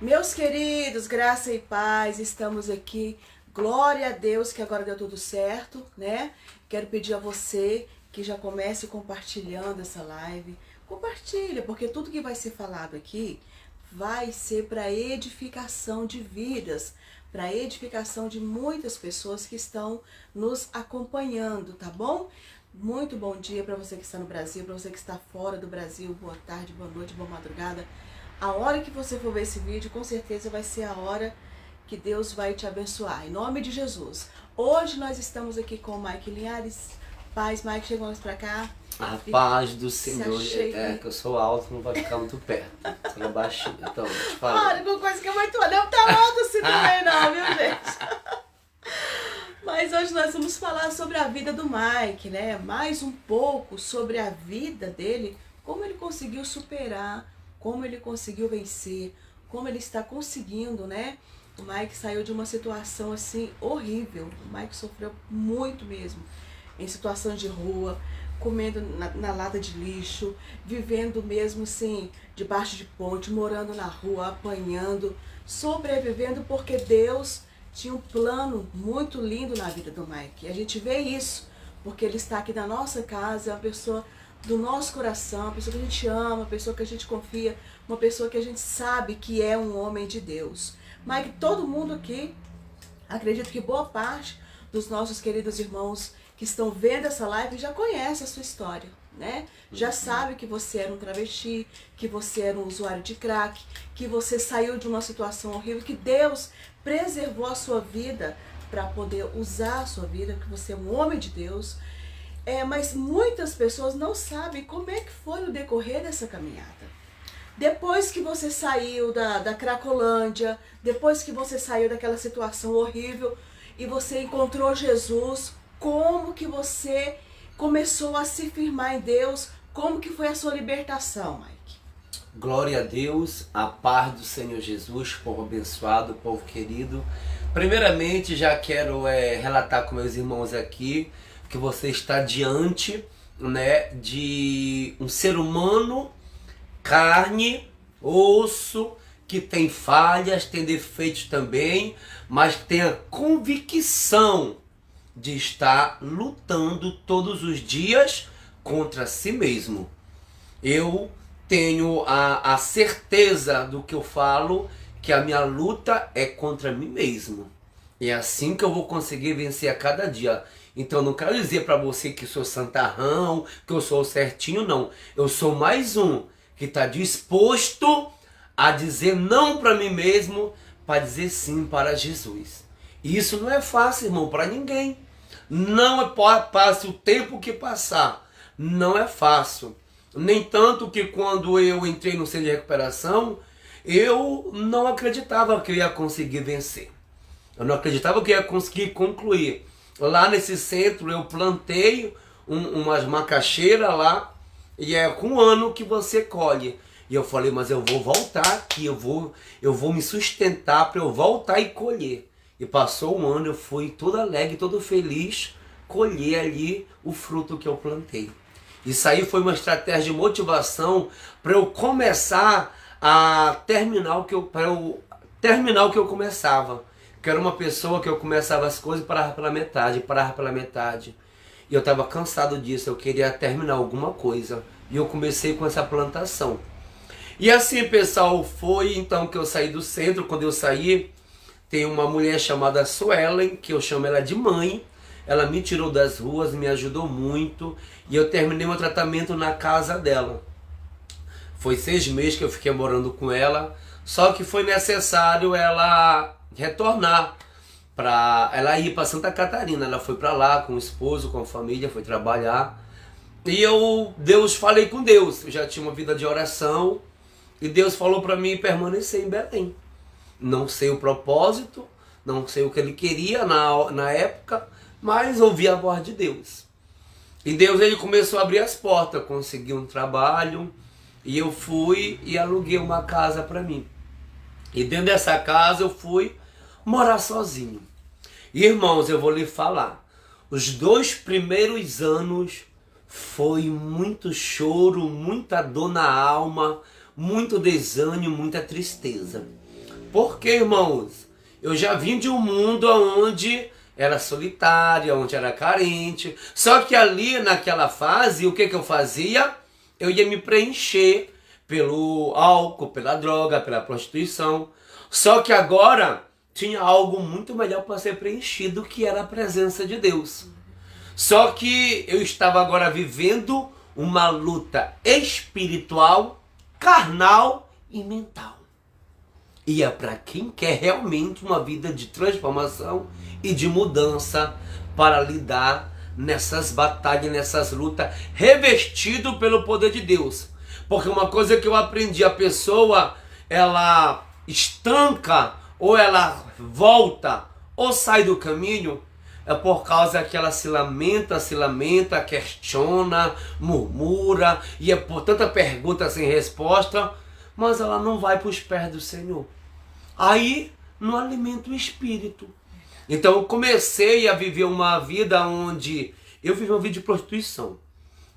Meus queridos, graça e paz, estamos aqui. Glória a Deus que agora deu tudo certo, né? Quero pedir a você que já comece compartilhando essa live. Compartilha, porque tudo que vai ser falado aqui vai ser para edificação de vidas, para edificação de muitas pessoas que estão nos acompanhando, tá bom? Muito bom dia para você que está no Brasil, para você que está fora do Brasil. Boa tarde, boa noite, boa madrugada. A hora que você for ver esse vídeo, com certeza vai ser a hora que Deus vai te abençoar. Em nome de Jesus. Hoje nós estamos aqui com o Mike Linhares. Paz, Mike, chegamos pra cá. A paz do Senhor. É que eu sou alto, não vai ficar muito perto. Sou baixinho, então, te falo. Olha, com coisa que é muito alta. Não tá alto assim também não, viu, gente? Mas hoje nós vamos falar sobre a vida do Mike, né? Mais um pouco sobre a vida dele, como ele conseguiu superar, como ele conseguiu vencer, como ele está conseguindo, né? O Mike saiu de uma situação assim horrível. O Mike sofreu muito mesmo, em situações de rua, comendo na lata de lixo, vivendo mesmo assim, debaixo de ponte, morando na rua, apanhando, sobrevivendo, porque Deus tinha um plano muito lindo na vida do Mike. E a gente vê isso, porque ele está aqui na nossa casa, é uma pessoa do nosso coração, uma pessoa que a gente ama, uma pessoa que a gente confia, uma pessoa que a gente sabe que é um homem de Deus. Mike, todo mundo aqui, acredito que boa parte dos nossos queridos irmãos que estão vendo essa live já conhece a sua história, né? Já sabe que você era um travesti, que você era um usuário de crack, que você saiu de uma situação horrível, que Deus preservou a sua vida para poder usar a sua vida, que você é um homem de Deus. Mas muitas pessoas não sabem como é que foi o decorrer dessa caminhada. Depois que você saiu da Cracolândia, depois que você saiu daquela situação horrível e você encontrou Jesus, como que você começou a se firmar em Deus? Como que foi a sua libertação, Mike? Glória a Deus, a paz do Senhor Jesus, povo abençoado, povo querido. Primeiramente, já quero relatar com meus irmãos aqui que você está diante, né, de um ser humano, carne, osso, que tem falhas, tem defeitos também, mas tem a convicção de estar lutando todos os dias contra si mesmo. Eu tenho a certeza do que eu falo, que a minha luta é contra mim mesmo. E é assim que eu vou conseguir vencer a cada dia. Então não quero dizer para você que sou santarrão, que eu sou certinho, não. Eu sou mais um que está disposto a dizer não para mim mesmo, para dizer sim para Jesus. E isso não é fácil, irmão, para ninguém. Não é fácil o tempo que passar. Não é fácil. Nem tanto que quando eu entrei no centro de recuperação, eu não acreditava que eu ia conseguir vencer. Eu não acreditava que eu ia conseguir concluir. Lá nesse centro eu plantei umas macaxeiras lá, e é com um ano que você colhe. E eu falei, mas eu vou voltar aqui, eu vou me sustentar para eu voltar e colher. E passou um ano, eu fui todo alegre, todo feliz, colher ali o fruto que eu plantei. Isso aí foi uma estratégia de motivação para eu começar a terminar o que eu começava. Que era uma pessoa que eu começava as coisas e parava pela metade. E eu estava cansado disso, eu queria terminar alguma coisa. E eu comecei com essa plantação. E assim, pessoal, foi então que eu saí do centro. Quando eu saí, tem uma mulher chamada Suelen, que eu chamo ela de mãe. Ela me tirou das ruas, me ajudou muito. E eu terminei meu tratamento na casa dela. Foi 6 meses que eu fiquei morando com ela. Só que foi necessário ela retornar, para ela ir para Santa Catarina. Ela foi para lá com o esposo, com a família, foi trabalhar. E falei com Deus. Eu já tinha uma vida de oração. E Deus falou para mim permanecer em Belém. Não sei o propósito, não sei o que ele queria na época, mas ouvi a voz de Deus. E Deus, ele começou a abrir as portas, consegui um trabalho, e eu fui e aluguei uma casa para mim. E dentro dessa casa eu fui morar sozinho. E, irmãos, eu vou lhe falar, os 2 primeiros anos foi muito choro, muita dor na alma, muito desânimo, muita tristeza. Porque, irmãos, eu já vim de um mundo onde era solitária, onde era carente. Só que ali, naquela fase, o que eu fazia? Eu ia me preencher pelo álcool, pela droga, pela prostituição. Só que agora tinha algo muito melhor para ser preenchido, que era a presença de Deus. Só que eu estava agora vivendo uma luta espiritual, carnal e mental. E é para quem quer realmente uma vida de transformação e de mudança para lidar nessas batalhas, nessas lutas, revestido pelo poder de Deus. Porque uma coisa que eu aprendi, a pessoa, ela estanca, ou ela volta, ou sai do caminho, é por causa que ela se lamenta, questiona, murmura, e é por tanta pergunta sem resposta, mas ela não vai para os pés do Senhor. Aí não alimenta o espírito. Então eu comecei a viver uma vida onde eu vivi uma vida de prostituição.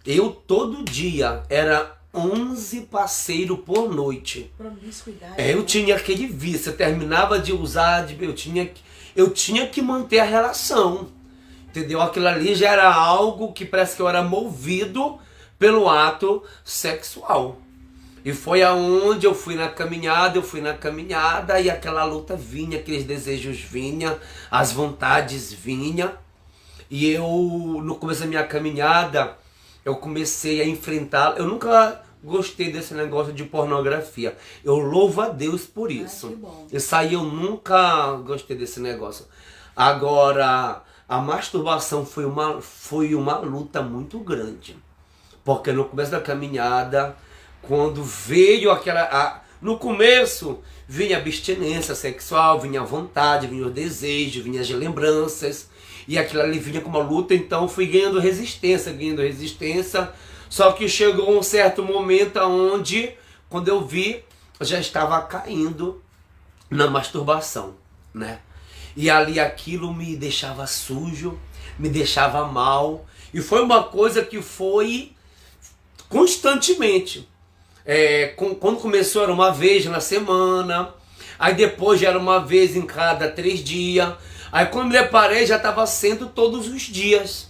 Eu todo dia era 11 parceiros por noite. Promiscuidade. Eu tinha aquele vício, eu terminava de usar, eu tinha que manter a relação. Entendeu? Aquilo ali já era algo que parece que eu era movido pelo ato sexual. E foi aonde eu fui na caminhada e aquela luta vinha, aqueles desejos vinham, as vontades vinham. E eu, no começo da minha caminhada, eu comecei a enfrentar. Eu nunca gostei desse negócio de pornografia. Eu louvo a Deus por isso. Que bom. Isso aí eu nunca gostei desse negócio. Agora, a masturbação foi uma luta muito grande. Porque no começo da caminhada, quando veio no começo, vinha a abstinência sexual, vinha a vontade, vinha o desejo, vinha as lembranças. E aquilo ali vinha com uma luta, então fui ganhando resistência. Só que chegou um certo momento onde, quando eu vi, eu já estava caindo na masturbação, né? E ali aquilo me deixava sujo, me deixava mal. E foi uma coisa que foi constantemente. Quando começou era uma vez na semana, aí depois já era uma vez em cada 3 dias. Aí quando me deparei já estava sendo todos os dias.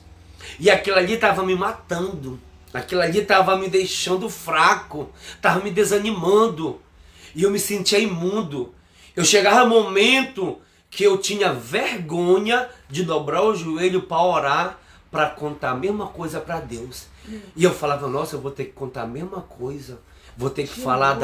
E aquilo ali estava me matando. Aquilo ali estava me deixando fraco. Estava me desanimando. E eu me sentia imundo. Eu chegava um momento que eu tinha vergonha de dobrar o joelho para orar, para contar a mesma coisa para Deus. E eu falava, nossa, eu vou ter que contar a mesma coisa. Vou ter que falar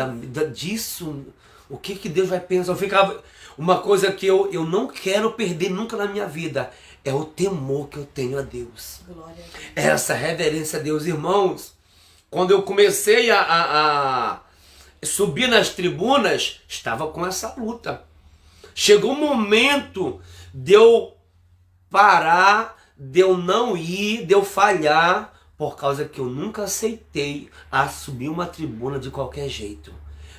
disso. O que Deus vai pensar? Eu ficava... Uma coisa que eu não quero perder nunca na minha vida é o temor que eu tenho a Deus. Glória a Deus. Essa reverência a Deus. Irmãos, quando eu comecei a subir nas tribunas, estava com essa luta. Chegou um momento de eu parar, de eu não ir, de eu falhar, por causa que eu nunca aceitei a subir uma tribuna de qualquer jeito.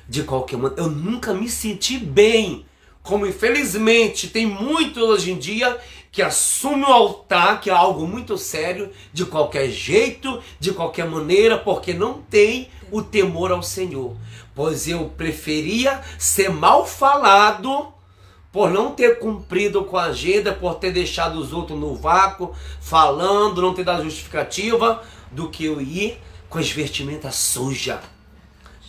De qualquer maneira. Eu nunca me senti bem. Como infelizmente tem muitos hoje em dia que assumem o altar, que é algo muito sério, de qualquer jeito, de qualquer maneira, porque não tem o temor ao Senhor. Pois eu preferia ser mal falado por não ter cumprido com a agenda, por ter deixado os outros no vácuo, falando, não ter dado justificativa, do que eu ir com as vestimentas sujas,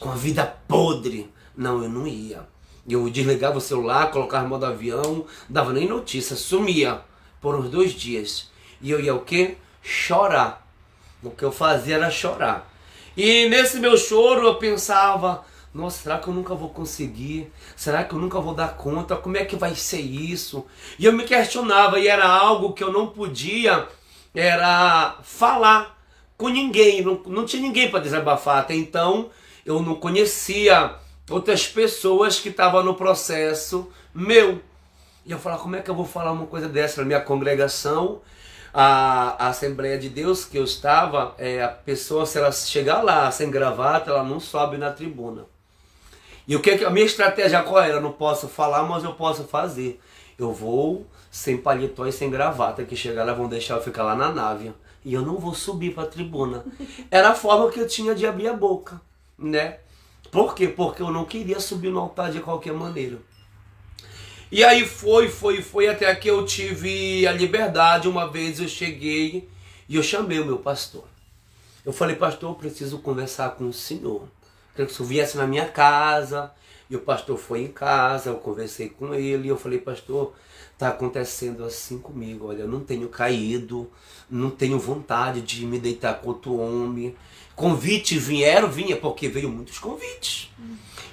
com a vida podre. Não, eu não ia. Eu desligava o celular, colocava em modo avião, não dava nem notícia, sumia por uns 2 dias. E eu ia o quê? Chorar. O que eu fazia era chorar. E nesse meu choro eu pensava, nossa, será que eu nunca vou conseguir? Será que eu nunca vou dar conta? Como é que vai ser isso? E eu me questionava, e era algo que eu não podia, era falar com ninguém. Não tinha ninguém para desabafar. Até então eu não conhecia outras pessoas que estavam no processo meu. E eu falava, como é que eu vou falar uma coisa dessa na minha congregação? A Assembleia de Deus que eu estava, a pessoa, se ela chegar lá sem gravata, ela não sobe na tribuna. E o que a minha estratégia qual era? Eu não posso falar, mas eu posso fazer. Eu vou sem paletó e sem gravata, que chegar lá vão deixar eu ficar lá na nave. E eu não vou subir para a tribuna. Era a forma que eu tinha de abrir a boca, né? Por quê? Porque eu não queria subir no altar de qualquer maneira. E aí foi até que eu tive a liberdade. Uma vez eu cheguei e eu chamei o meu pastor. Eu falei, pastor, eu preciso conversar com o senhor. Queria que o senhor viesse na minha casa. E o pastor foi em casa, eu conversei com ele. E eu falei, pastor, está acontecendo assim comigo. Olha, eu não tenho caído, não tenho vontade de me deitar com outro homem. Convites vinha, porque veio muitos convites.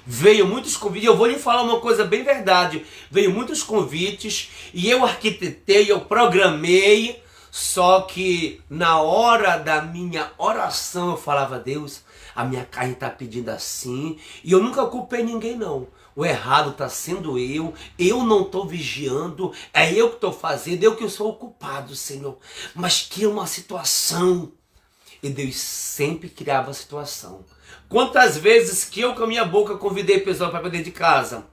Veio muitos convites, eu vou lhe falar uma coisa bem verdade. Veio muitos convites e eu arquitetei, eu programei. Só que na hora da minha oração eu falava, Deus, a minha carne está pedindo assim. E eu nunca culpei ninguém não. O errado está sendo eu não estou vigiando, é eu que estou fazendo, eu que sou o culpado, Senhor. Mas que é uma situação. E Deus sempre criava a situação. Quantas vezes que eu com a minha boca convidei pessoas para dentro de casa,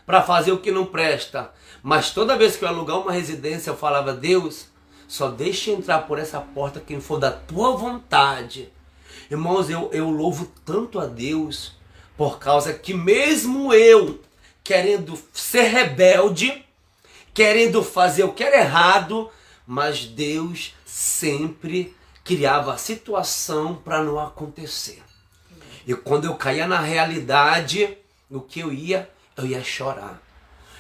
para fazer o que não presta. Mas toda vez que eu alugar uma residência eu falava, Deus, só deixa entrar por essa porta quem for da tua vontade. Irmãos, eu louvo tanto a Deus, por causa que mesmo eu querendo ser rebelde, querendo fazer o que era errado, mas Deus sempre criava a situação para não acontecer. E quando eu caía na realidade, o que eu ia chorar.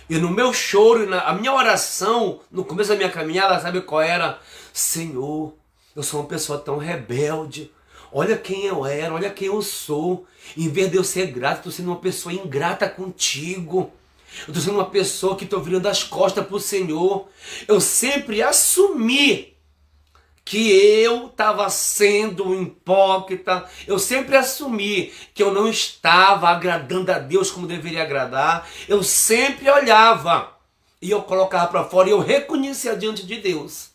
E no meu choro, a minha oração, no começo da minha caminhada, sabe qual era? Senhor, eu sou uma pessoa tão rebelde. Olha quem eu era, olha quem eu sou. Em vez de eu ser grato, estou sendo uma pessoa ingrata contigo. Eu estou sendo uma pessoa que estou virando as costas para o Senhor. Eu sempre assumi que eu estava sendo um hipócrita. Eu sempre assumi que eu não estava agradando a Deus como deveria agradar. Eu sempre olhava e eu colocava para fora e eu reconhecia diante de Deus.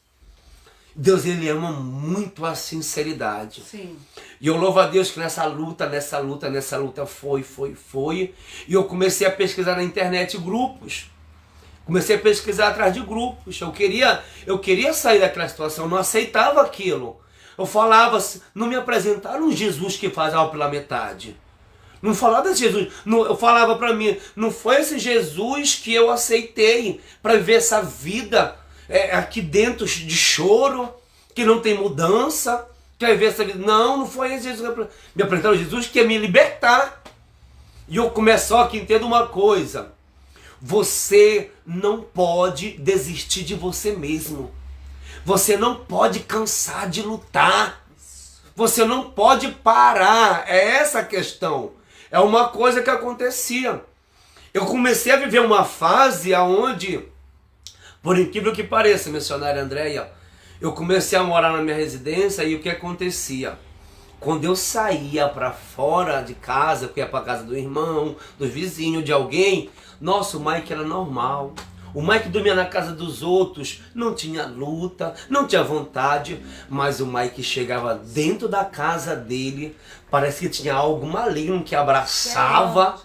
Deus, ele ama muito a sinceridade. Sim. E eu louvo a Deus que nessa luta foi. E eu comecei a pesquisar na internet grupos. Comecei a pesquisar atrás de grupos. Eu queria sair daquela situação, eu não aceitava aquilo. Eu falava, não me apresentaram um Jesus que faz algo pela metade. Não falava desse Jesus. Eu falava para mim, não foi esse Jesus que eu aceitei para viver essa vida aqui dentro de choro, que não tem mudança. Quer ver essa vida? Não foi esse Jesus que me apresentaram. Jesus que ia me libertar. E eu começo aqui, entendo uma coisa. Você não pode desistir de você mesmo. Você não pode cansar de lutar. Você não pode parar. É essa a questão. É uma coisa que acontecia. Eu comecei a viver uma fase onde, por incrível que pareça, missionária Andréia, eu comecei a morar na minha residência e o que acontecia? Quando eu saía para fora de casa, eu ia para casa do irmão, do vizinho, de alguém, nossa, o Mike era normal. O Mike dormia na casa dos outros, não tinha luta, não tinha vontade, mas o Mike chegava dentro da casa dele, parece que tinha algo maligno que abraçava,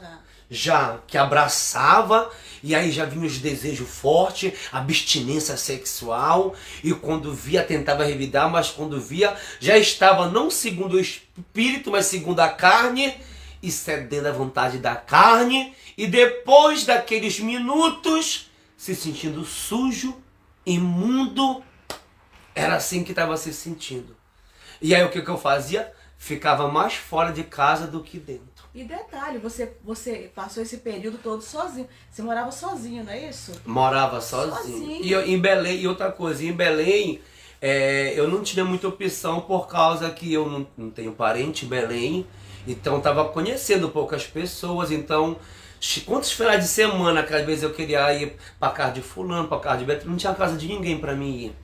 que abraçava, e aí já vinha os desejos fortes, abstinência sexual, e quando via tentava revidar, mas quando via já estava não segundo o espírito, mas segundo a carne, e cedendo à vontade da carne, e depois daqueles minutos, se sentindo sujo, imundo, era assim que estava se sentindo. E aí o que eu fazia? Ficava mais fora de casa do que dentro. E detalhe, você passou esse período todo sozinho. Você morava sozinho, não é isso? Morava sozinho. E em Belém, e outra coisa, em Belém, eu não tinha muita opção por causa que eu não tenho parente em Belém. Então estava conhecendo poucas pessoas, então quantos finais de semana que às vezes eu queria ir para casa de fulano, para casa de Beto, não tinha casa de ninguém para mim ir,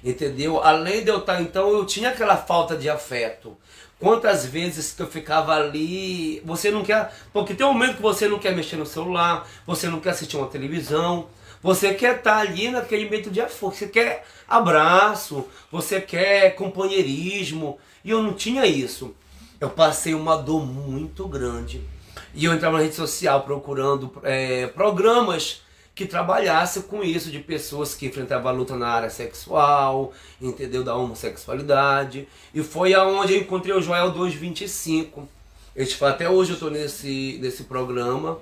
entendeu? Além de eu estar, então eu tinha aquela falta de afeto. Quantas vezes que eu ficava ali, você não quer, porque tem um momento que você não quer mexer no celular, você não quer assistir uma televisão, você quer estar ali naquele momento de afeto, você quer abraço, você quer companheirismo, e eu não tinha isso. Eu passei uma dor muito grande. E eu entrava na rede social procurando programas que trabalhassem com isso, de pessoas que enfrentavam a luta na área sexual, entendeu? Da homossexualidade. E foi aonde eu encontrei o Joel 2,25. Até hoje eu estou nesse programa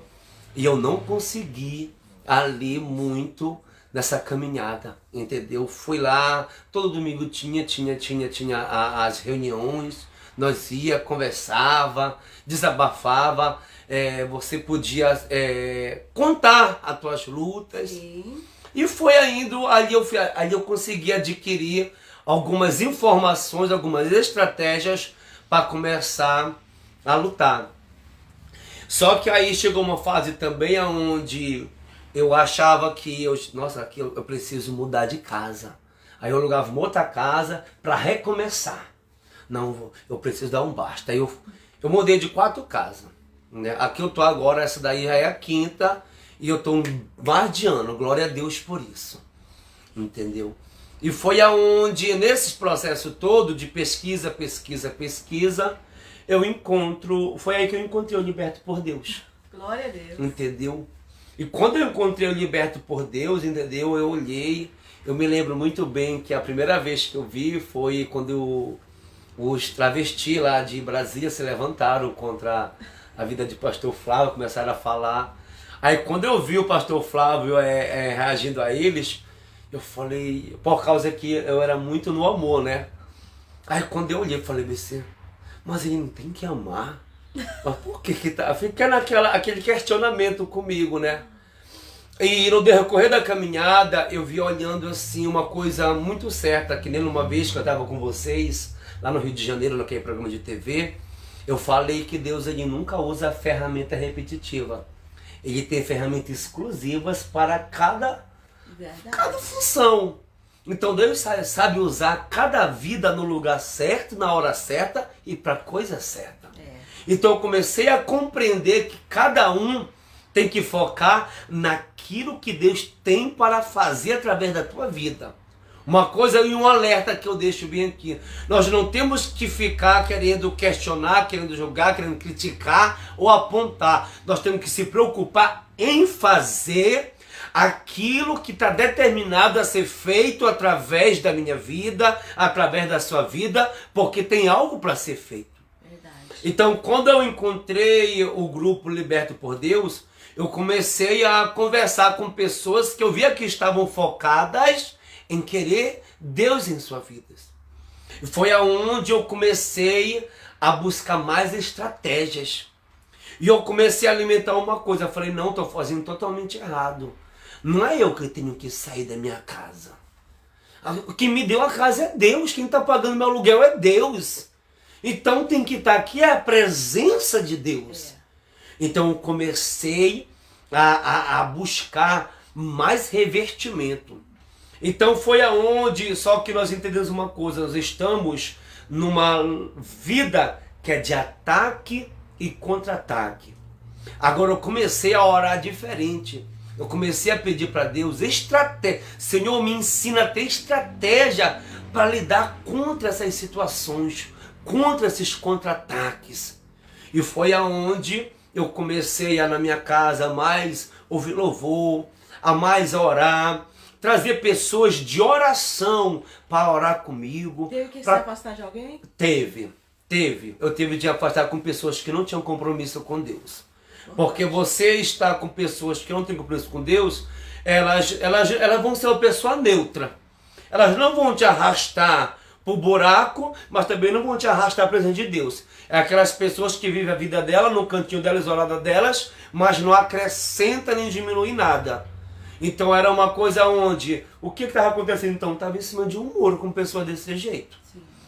e eu não consegui ali muito nessa caminhada, entendeu? Fui lá, todo domingo tinha as reuniões, nós ia, conversava, desabafava, você podia contar as tuas lutas. Sim. E foi indo, ali eu consegui adquirir algumas informações, algumas estratégias para começar a lutar. Só que aí chegou uma fase também onde eu achava que aqui eu preciso mudar de casa. Aí eu alugava uma outra casa para recomeçar. Não, eu preciso dar um basta. Aí eu mudei de 4 casas. Né? Aqui eu tô agora, essa daí já é a 5ª e eu tô mais de ano. Glória a Deus por isso. Entendeu? E foi aonde, nesse processo todo de pesquisa, foi aí que eu encontrei o Liberto por Deus. Glória a Deus. Entendeu? E quando eu encontrei o Liberto por Deus, entendeu? Eu olhei, eu me lembro muito bem que a primeira vez que eu vi foi quando os travestis lá de Brasília se levantaram contra a vida de pastor Flávio, começaram a falar. Aí quando eu vi o pastor Flávio reagindo a eles, eu falei, por causa que eu era muito no amor, né? Aí quando eu olhei, eu falei, BC, mas ele não tem que amar. Mas por que tá? Fica aquele questionamento comigo, né? E no decorrer da caminhada, eu vi olhando assim uma coisa muito certa, que nem uma vez que eu estava com vocês, lá no Rio de Janeiro, naquele programa de TV, eu falei que Deus ele nunca usa ferramenta repetitiva. Ele tem ferramentas exclusivas para cada função. Então Deus sabe usar cada vida no lugar certo, na hora certa e para a coisa certa. Então eu comecei a compreender que cada um tem que focar naquilo que Deus tem para fazer através da tua vida. Uma coisa e um alerta que eu deixo bem aqui. Nós não temos que ficar querendo questionar, querendo julgar, querendo criticar ou apontar. Nós temos que se preocupar em fazer aquilo que está determinado a ser feito através da minha vida, através da sua vida, porque tem algo para ser feito. Então, quando eu encontrei o grupo Liberto por Deus, eu comecei a conversar com pessoas que eu via que estavam focadas em querer Deus em suas vidas. E foi aonde eu comecei a buscar mais estratégias. E eu comecei a alimentar uma coisa. Eu falei, não, estou fazendo totalmente errado. Não é eu que tenho que sair da minha casa. O que me deu a casa é Deus. Quem está pagando meu aluguel é Deus. Então tem que estar aqui a presença de Deus. Então eu comecei a buscar mais revertimento. Então foi aonde, só que nós entendemos uma coisa, nós estamos numa vida que é de ataque e contra-ataque. Agora eu comecei a orar diferente. Eu comecei a pedir para Deus estratégia. Senhor, me ensina a ter estratégia para lidar contra essas situações, contra esses contra-ataques. E foi aonde eu comecei a, na minha casa, mais ouvir louvor, a mais orar, trazer pessoas de oração para orar comigo. Teve que se afastar de alguém? Teve. Eu tive de afastar com pessoas que não tinham compromisso com Deus. Porque você está com pessoas que não têm compromisso com Deus, elas vão ser uma pessoa neutra. Elas não vão te arrastar para o buraco, mas também não vão te arrastar para a presença de Deus. É aquelas pessoas que vivem a vida dela, no cantinho dela, isolada delas, mas não acrescenta nem diminui nada. Então era uma coisa onde, o que estava acontecendo então? Estava em cima de um muro com pessoas desse jeito.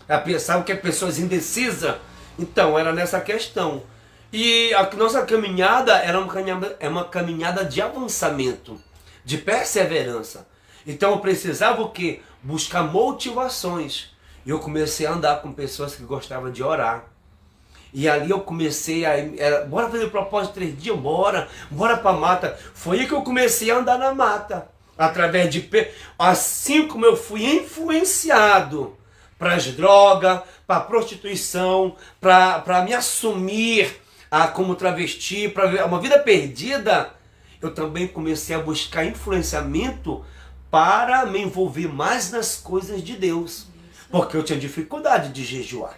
Ela pensava que é pessoas indecisas, então era nessa questão. E a nossa caminhada era uma caminhada de avançamento, de perseverança. Então eu precisava o quê? Buscar motivações. E eu comecei a andar com pessoas que gostavam de orar. E ali eu comecei bora fazer o propósito de 3 dias, bora pra mata. Foi aí que eu comecei a andar na mata. Através de... Assim como eu fui influenciado para as drogas, para a prostituição, para me assumir como travesti, para uma vida perdida, eu também comecei a buscar influenciamento para me envolver mais nas coisas de Deus. Porque eu tinha dificuldade de jejuar.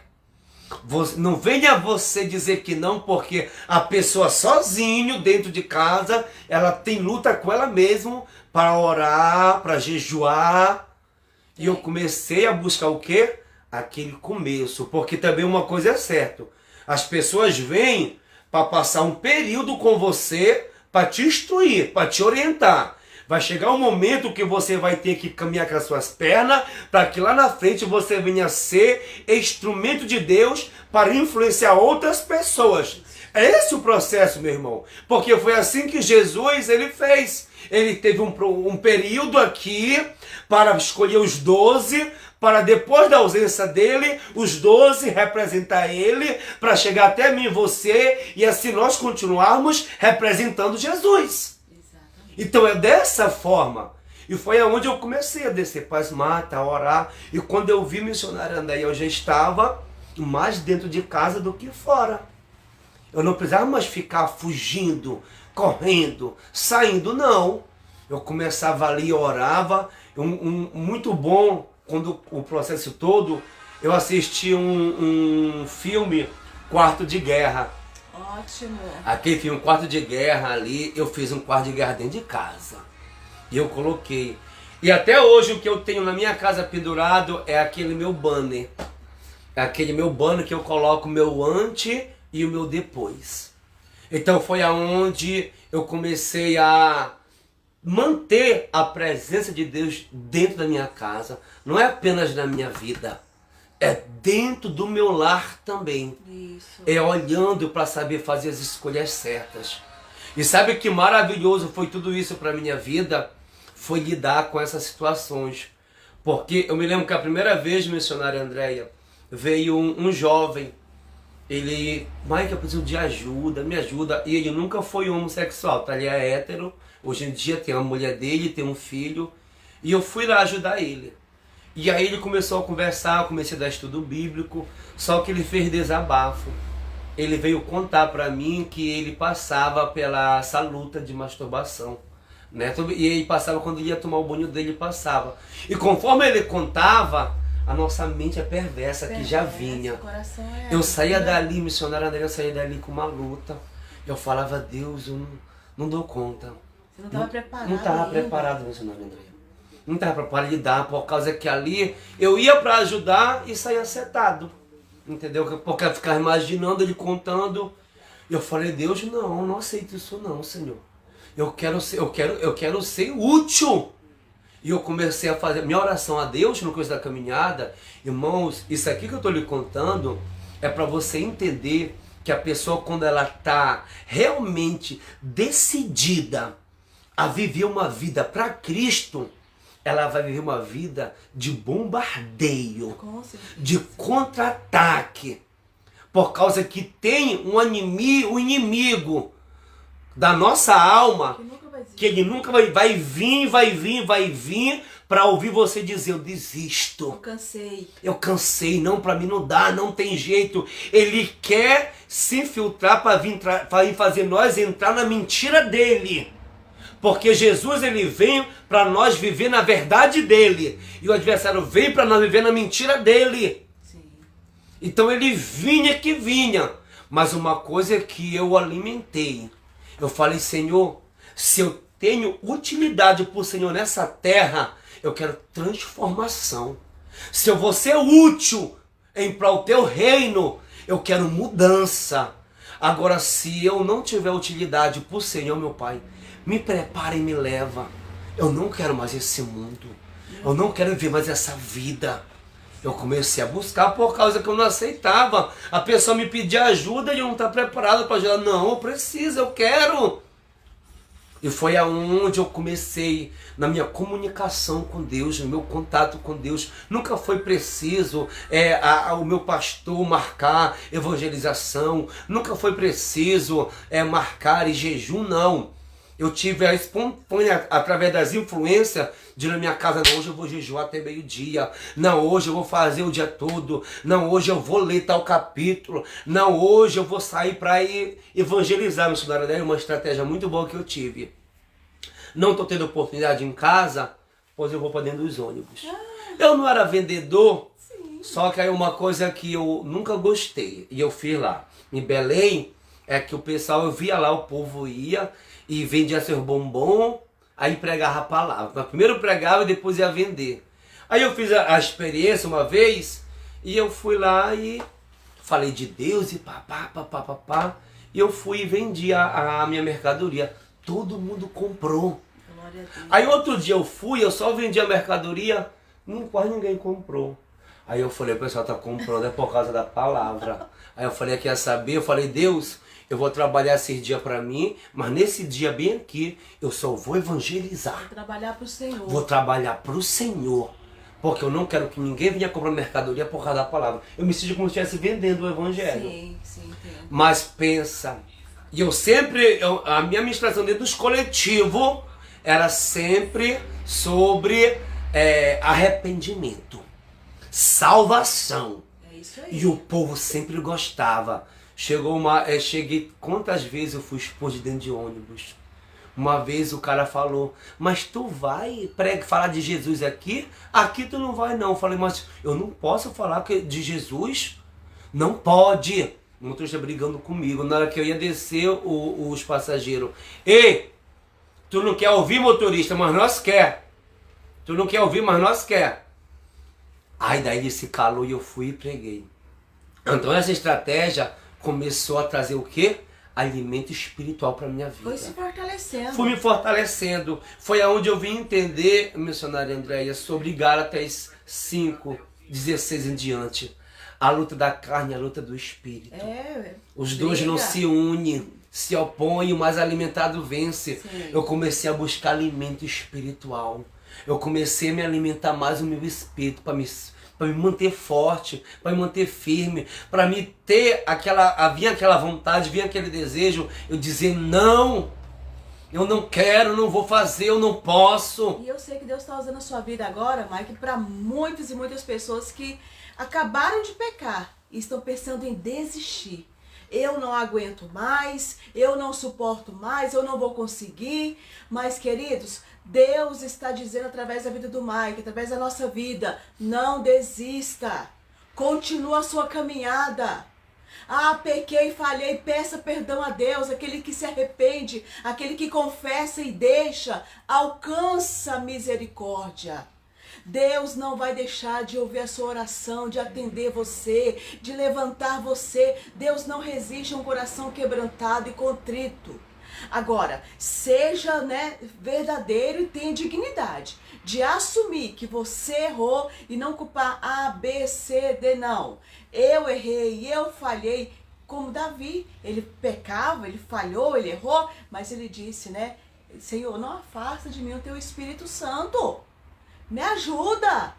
Não venha você dizer que não, porque a pessoa sozinho, dentro de casa, ela tem luta com ela mesma para orar, para jejuar. E eu comecei a buscar o quê? Aquele começo. Porque também uma coisa é certa. As pessoas vêm para passar um período com você, para te instruir, para te orientar. Vai chegar um momento que você vai ter que caminhar com as suas pernas, para que lá na frente você venha ser instrumento de Deus para influenciar outras pessoas. É esse o processo, meu irmão. Porque foi assim que Jesus ele fez. Ele teve um período aqui para escolher os 12, para depois da ausência dele, os 12 representar ele, para chegar até mim e você, e assim nós continuarmos representando Jesus. Então é dessa forma. E foi aonde eu comecei a descer para as matas, a orar. E quando eu vi missionário André, eu já estava mais dentro de casa do que fora. Eu não precisava mais ficar fugindo, correndo, saindo, não. Eu começava ali, orava. Muito bom, quando o processo todo, eu assisti um filme, Quarto de Guerra. Ótimo. Aquele filme, Quarto de Guerra ali, eu fiz um quarto de guerra dentro de casa. E eu coloquei. E até hoje o que eu tenho na minha casa pendurado é aquele meu banner. É aquele meu banner que eu coloco o meu antes e o meu depois. Então foi aonde eu comecei a manter a presença de Deus dentro da minha casa. Não é apenas na minha vida. É dentro do meu lar também. Isso. É olhando para saber fazer as escolhas certas. E sabe que maravilhoso foi tudo isso para minha vida? Foi lidar com essas situações. Porque eu me lembro que a primeira vez, missionária Andréia, veio um jovem. Ele, Mike, eu preciso de ajuda, me ajuda. E ele nunca foi homossexual, tá? Ele é hétero. Hoje em dia tem uma mulher dele, tem um filho. E eu fui lá ajudar ele. E aí ele começou a conversar, eu comecei a dar estudo bíblico, só que ele fez desabafo. Ele veio contar para mim que ele passava pela essa luta de masturbação, né? E ele passava, quando ele ia tomar o banho dele, passava. E conforme ele contava, a nossa mente é perversa, que já vinha. Eu saía dali, missionário André, eu saía dali com uma luta. Eu falava, Deus, eu não dou conta. Você não estava preparado. Não estava preparado, missionário André. Não estava para lidar, por causa que ali eu ia para ajudar e saía setado. Entendeu? Porque eu ficava imaginando ele contando. Eu falei, Deus, não aceito isso não, Senhor. Eu quero ser útil. E eu comecei a fazer minha oração a Deus no começo da caminhada. Irmãos, isso aqui que eu estou lhe contando é para você entender que a pessoa, quando ela está realmente decidida a viver uma vida para Cristo, ela vai viver uma vida de bombardeio, de contra-ataque, por causa que tem um inimigo da nossa alma, que ele nunca vai vir para ouvir você dizer, eu desisto. Eu cansei, não, para mim não dá, não tem jeito. Ele quer se infiltrar para vir fazer nós entrar na mentira dele. Porque Jesus ele vem para nós viver na verdade dele. E o adversário vem para nós viver na mentira dele. Sim. Então ele vinha. Mas uma coisa é que eu alimentei. Eu falei, Senhor, se eu tenho utilidade para o Senhor nessa terra, eu quero transformação. Se eu vou ser útil para o teu reino, eu quero mudança. Agora, se eu não tiver utilidade para o Senhor, meu Pai, me prepara e me leva. Eu não quero mais esse mundo. Eu não quero viver mais essa vida. Eu comecei a buscar por causa que eu não aceitava. A pessoa me pedia ajuda e eu não estava preparado para ajudar. Não, eu preciso, eu quero. E foi aonde eu comecei na minha comunicação com Deus, no meu contato com Deus. Nunca foi preciso o meu pastor marcar evangelização. Nunca foi preciso marcar em jejum, não. Eu tive a espontânea, através das influências, de na minha casa, não, hoje eu vou jejuar até meio-dia. Não, hoje eu vou fazer o dia todo. Não, hoje eu vou ler tal capítulo. Não, hoje eu vou sair para ir evangelizar. Meu senhor, é uma estratégia muito boa que eu tive. Não estou tendo oportunidade em casa, pois eu vou para dentro dos ônibus. Eu não era vendedor, Só que aí uma coisa que eu nunca gostei, e eu fiz lá em Belém, é que o pessoal, eu via lá, o povo ia e vendia seus bombom, aí pregava a palavra. Primeiro pregava e depois ia vender. Aí eu fiz a experiência uma vez, e eu fui lá e falei de Deus e papá. E eu fui e vendi a minha mercadoria. Todo mundo comprou. Aí outro dia eu fui, eu só vendi a mercadoria, quase ninguém comprou. Aí eu falei, o pessoal tá comprando, é por causa da palavra. Aí eu falei, quer saber? Eu falei, Deus, eu vou trabalhar esse dia para mim, mas nesse dia bem aqui, eu só vou evangelizar. Vou trabalhar pro Senhor. Vou trabalhar pro Senhor. Porque eu não quero que ninguém venha comprar mercadoria por causa da palavra. Eu me sinto como se estivesse vendendo o evangelho. Sim, entendo. Mas pensa, e a minha ministração dentro dos coletivos era sempre sobre arrependimento, salvação. É isso aí. E o povo sempre gostava. Cheguei, quantas vezes eu fui expor de dentro de ônibus? Uma vez o cara falou, mas tu vai falar de Jesus aqui? Aqui tu não vai não. Eu falei, mas eu não posso falar de Jesus? Não pode. O motorista brigando comigo. Na hora que eu ia descer os passageiros. Ei, tu não quer ouvir, motorista, mas nós quer. Tu não quer ouvir, mas nós quer. Aí daí ele se calou e eu fui e preguei. Então essa estratégia começou a trazer o quê? Alimento espiritual para minha vida. Foi se fortalecendo. Fui me fortalecendo. Foi aonde eu vim entender, missionária Andréia, sobre Gálatas 5, 16 em diante. A luta da carne e a luta do espírito. Os dois não se unem, se opõem, o mais alimentado vence. Sim. Eu comecei a buscar alimento espiritual. Eu comecei a me alimentar mais o meu espírito para me manter forte, para me manter firme, para me ter vinha aquela vontade, vinha aquele desejo, eu dizer não, eu não quero, não vou fazer, eu não posso. E eu sei que Deus está usando a sua vida agora, Mike, para muitas e muitas pessoas que acabaram de pecar e estão pensando em desistir. Eu não aguento mais, eu não suporto mais, eu não vou conseguir. Mas, queridos, Deus está dizendo através da vida do Mike, através da nossa vida, não desista. Continua a sua caminhada. Ah, pequei, falhei, peça perdão a Deus. Aquele que se arrepende, aquele que confessa e deixa, alcança misericórdia. Deus não vai deixar de ouvir a sua oração, de atender você, de levantar você. Deus não resiste a um coração quebrantado e contrito. Agora, seja verdadeiro e tenha dignidade de assumir que você errou e não culpar A, B, C, D, não. Eu errei, eu falhei. Como Davi, ele pecava, ele falhou, ele errou, mas ele disse, Senhor, não afasta de mim o teu Espírito Santo. Me ajuda!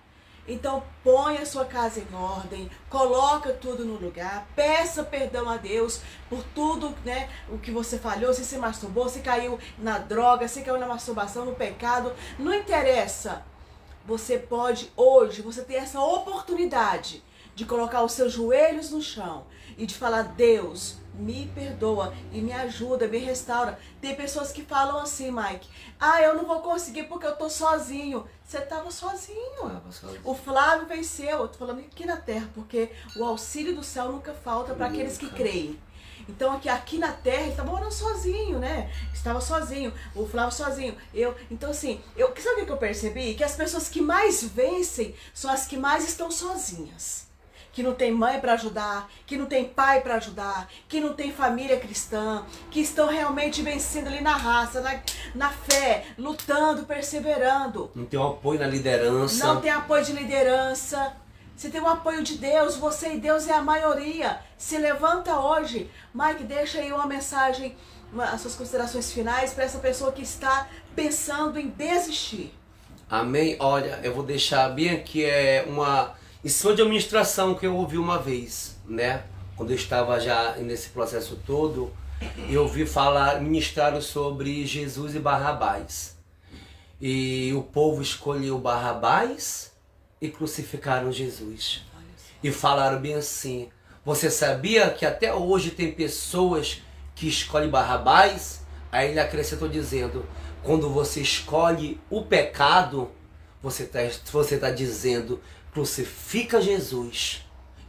Então põe a sua casa em ordem, coloca tudo no lugar, peça perdão a Deus por tudo, o que você falhou, se você masturbou, se caiu na droga, se caiu na masturbação, no pecado, não interessa. Você pode hoje, você tem essa oportunidade de colocar os seus joelhos no chão e de falar, Deus, me perdoa e me ajuda, me restaura. Tem pessoas que falam assim, Mike, eu não vou conseguir porque eu tô sozinho. Você estava sozinho. O Flávio venceu. Eu tô falando aqui na terra, porque o auxílio do céu nunca falta para aqueles que creem. Então aqui na terra ele estava morando sozinho, Estava sozinho, o Flávio sozinho. Então assim, sabe o que eu percebi? Que as pessoas que mais vencem são as que mais estão sozinhas. Que não tem mãe para ajudar, que não tem pai para ajudar, que não tem família cristã, que estão realmente vencendo ali na raça, na fé, lutando, perseverando. Não tem um apoio na liderança. Não tem apoio de liderança. Você tem o apoio de Deus, você e Deus é a maioria. Se levanta hoje. Mike, deixa aí uma mensagem, as suas considerações finais para essa pessoa que está pensando em desistir. Amém? Olha, eu vou deixar bem aqui isso foi de administração que eu ouvi uma vez, Quando eu estava já nesse processo todo, eu ouvi ministrar sobre Jesus e Barrabás. E o povo escolheu Barrabás e crucificaram Jesus. E falaram bem assim, você sabia que até hoje tem pessoas que escolhem Barrabás? Aí ele acrescentou dizendo, quando você escolhe o pecado, você tá dizendo crucifica Jesus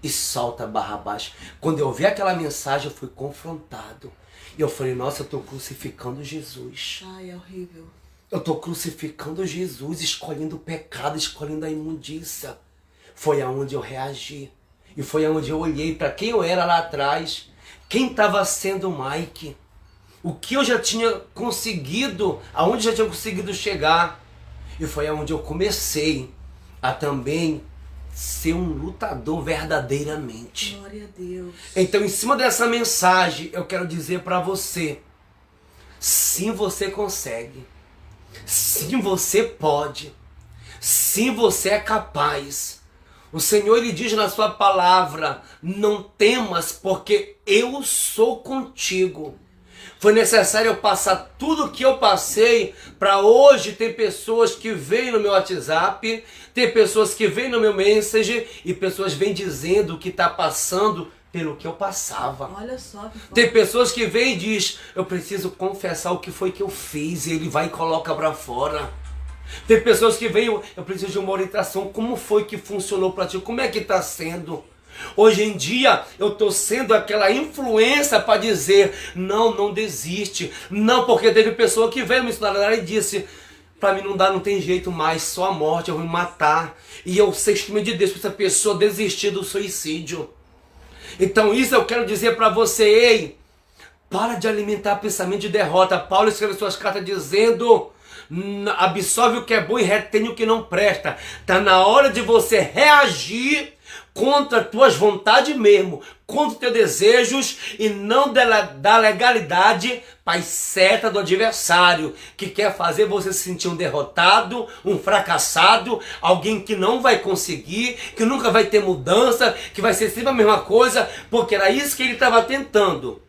e solta Barrabás. Quando eu vi aquela mensagem, eu fui confrontado. E eu falei, nossa, eu estou crucificando Jesus. Ai, é horrível. Eu estou crucificando Jesus, escolhendo o pecado, escolhendo a imundícia. Foi aonde eu reagi. E foi aonde eu olhei para quem eu era lá atrás. Quem estava sendo o Mike. O que eu já tinha conseguido, aonde já tinha conseguido chegar. E foi aonde eu comecei a também ser um lutador verdadeiramente. Glória a Deus. Então, em cima dessa mensagem, eu quero dizer para você, sim, você consegue. Sim, você pode. Sim, você é capaz. O Senhor, Ele diz na sua palavra, não temas, porque eu sou contigo. Foi necessário eu passar tudo o que eu passei para hoje ter pessoas que vêm no meu WhatsApp, ter pessoas que vêm no meu Messenger e pessoas vêm dizendo o que está passando pelo que eu passava. Olha só. Tem pessoas que vêm e diz, eu preciso confessar o que foi que eu fiz, e ele vai e coloca para fora. Tem pessoas que vêm, eu preciso de uma orientação, como foi que funcionou para ti, como é que está sendo? Hoje em dia eu estou sendo aquela influência para dizer, não desiste, não, porque teve pessoa que veio me ensinar e disse, para mim não dá, não tem jeito mais, só a morte, eu vou me matar. E eu sei instrumento de Deus para essa pessoa desistir do suicídio. Então isso eu quero dizer para você, ei, para de alimentar pensamento de derrota. Paulo escreveu suas cartas dizendo, absorve o que é bom e retém o que não presta. Está na hora de você reagir contra tuas vontades mesmo, contra os teus desejos e não da legalidade para a seta do adversário, que quer fazer você se sentir um derrotado, um fracassado, alguém que não vai conseguir, que nunca vai ter mudança, que vai ser sempre a mesma coisa, porque era isso que ele estava tentando.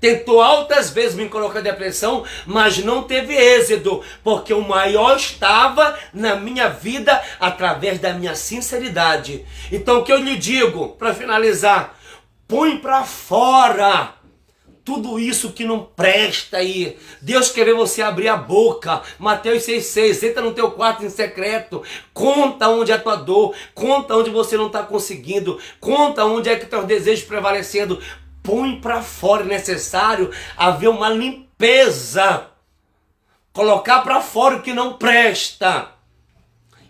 Tentou altas vezes me colocar em depressão, mas não teve êxito, porque o maior estava na minha vida através da minha sinceridade. Então o que eu lhe digo, para finalizar, põe para fora tudo isso que não presta aí. Deus quer ver você abrir a boca. Mateus 6,6, entra no teu quarto em secreto, conta onde é a tua dor, conta onde você não está conseguindo, conta onde é que teus desejos prevalecendo. Põe para fora, é necessário haver uma limpeza. Colocar para fora o que não presta.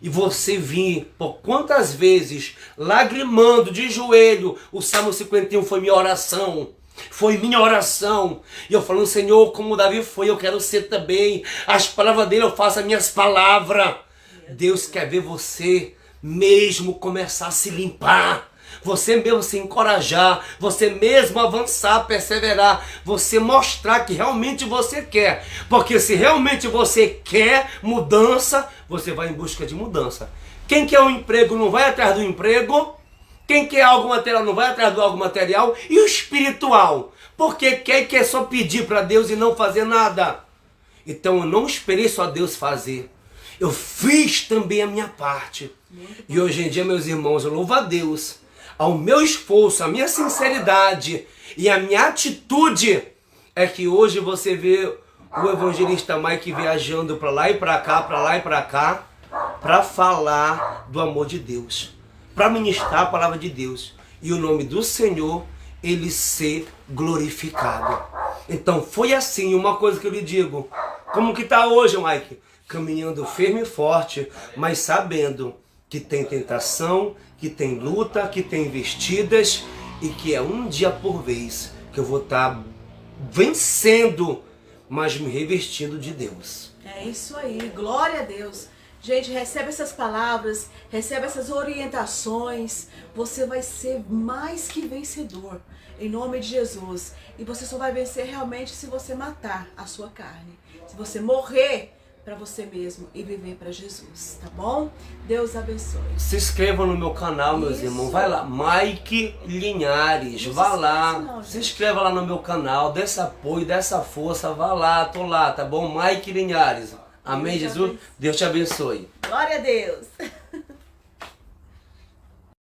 E você vir, por quantas vezes, lagrimando de joelho, o Salmo 51 foi minha oração. Foi minha oração. E eu falando, Senhor, como Davi foi, eu quero ser também. As palavras dele, eu faço as minhas palavras. Deus quer ver você mesmo começar a se limpar. Você mesmo se encorajar, você mesmo avançar, perseverar, você mostrar que realmente você quer. Porque se realmente você quer mudança, você vai em busca de mudança. Quem quer um emprego não vai atrás do emprego. Quem quer algo material não vai atrás do algo material. E o espiritual? Porque quer só pedir para Deus e não fazer nada. Então eu não esperei só Deus fazer. Eu fiz também a minha parte. E hoje em dia, meus irmãos, eu louvo a Deus. Ao meu esforço, a minha sinceridade e a minha atitude é que hoje você vê o evangelista Mike viajando para lá e para cá, para falar do amor de Deus, para ministrar a palavra de Deus e o nome do Senhor, ele ser glorificado. Então foi assim, uma coisa que eu lhe digo, como que está hoje, Mike? Caminhando firme e forte, mas sabendo que tem tentação, que tem luta, que tem investidas e que é um dia por vez que eu vou estar vencendo, mas me revestindo de Deus. É isso aí, glória a Deus. Gente, recebe essas palavras, recebe essas orientações, você vai ser mais que vencedor, em nome de Jesus. E você só vai vencer realmente se você matar a sua carne, se você morrer para você mesmo e viver para Jesus, tá bom? Deus abençoe. Se inscrevam no meu canal, meus irmãos. Vai lá, Mike Linhares, vá lá, se inscreva lá no meu canal, dê esse apoio, dê essa força, vá lá, tô lá, tá bom? Mike Linhares. Amém, Jesus? Deus te abençoe. Glória a Deus.